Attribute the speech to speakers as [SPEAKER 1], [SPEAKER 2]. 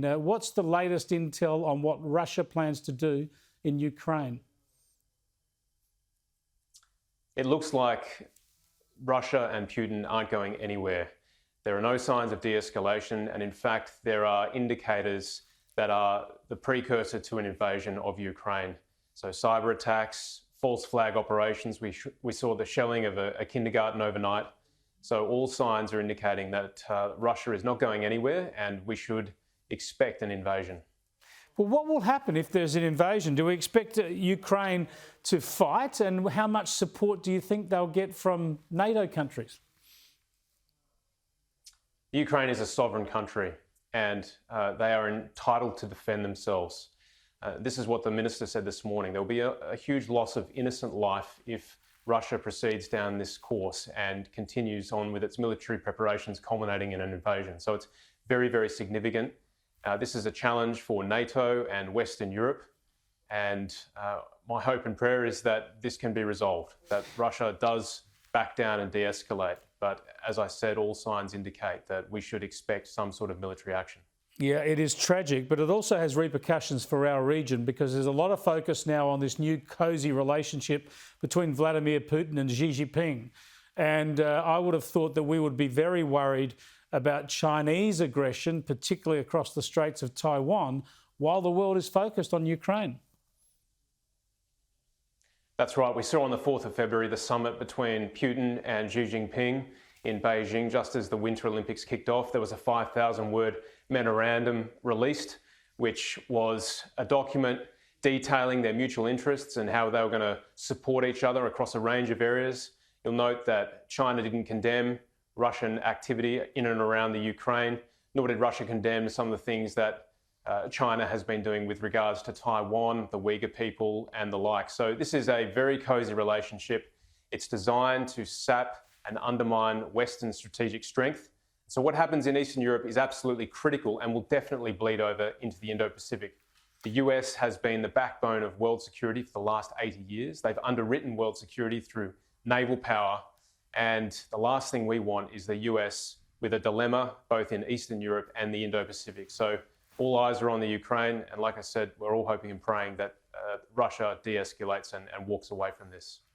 [SPEAKER 1] Now, what's the latest intel on what Russia plans to do in Ukraine?
[SPEAKER 2] It looks like Russia and Putin aren't going anywhere. There are no signs of de-escalation, and in fact, there are indicators that are the precursor to an invasion of Ukraine. So cyber attacks, false flag operations, we saw the shelling of a kindergarten overnight. So all signs are indicating that Russia is not going anywhere, and we should expect an invasion.
[SPEAKER 1] Well, what will happen if there's an invasion? Do we expect Ukraine to fight, and how much support do you think they'll get from NATO countries?
[SPEAKER 2] Ukraine is a sovereign country, and they are entitled to defend themselves. This is what the minister said this morning. There will be a huge loss of innocent life if Russia proceeds down this course and continues on with its military preparations, culminating in an invasion. So it's very, very significant. This is a challenge for NATO and Western Europe. And my hope and prayer is that this can be resolved, that Russia does back down and de-escalate. But as I said, all signs indicate that we should expect some sort of military action.
[SPEAKER 1] Yeah, it is tragic, but it also has repercussions for our region, because there's a lot of focus now on this new cosy relationship between Vladimir Putin and Xi Jinping. And I would have thought that we would be very worried about Chinese aggression, particularly across the Straits of Taiwan, while the world is focused on Ukraine.
[SPEAKER 2] That's right. We saw on the 4th of February the summit between Putin and Xi Jinping in Beijing, just as the Winter Olympics kicked off. There was a 5,000-word memorandum released, which was a document detailing their mutual interests and how they were going to support each other across a range of areas. You'll note that China didn't condemn Russian activity in and around the Ukraine, nor did Russia condemn some of the things that China has been doing with regards to Taiwan, the Uyghur people and the like. So this is a very cosy relationship. It's designed to sap and undermine Western strategic strength. So what happens in Eastern Europe is absolutely critical and will definitely bleed over into the Indo-Pacific. The US has been the backbone of world security for the last 80 years. They've underwritten world security through naval power. And the last thing we want is the US with a dilemma both in Eastern Europe and the Indo-Pacific. So all eyes are on the Ukraine. And like I said, we're all hoping and praying that Russia de-escalates and walks away from this.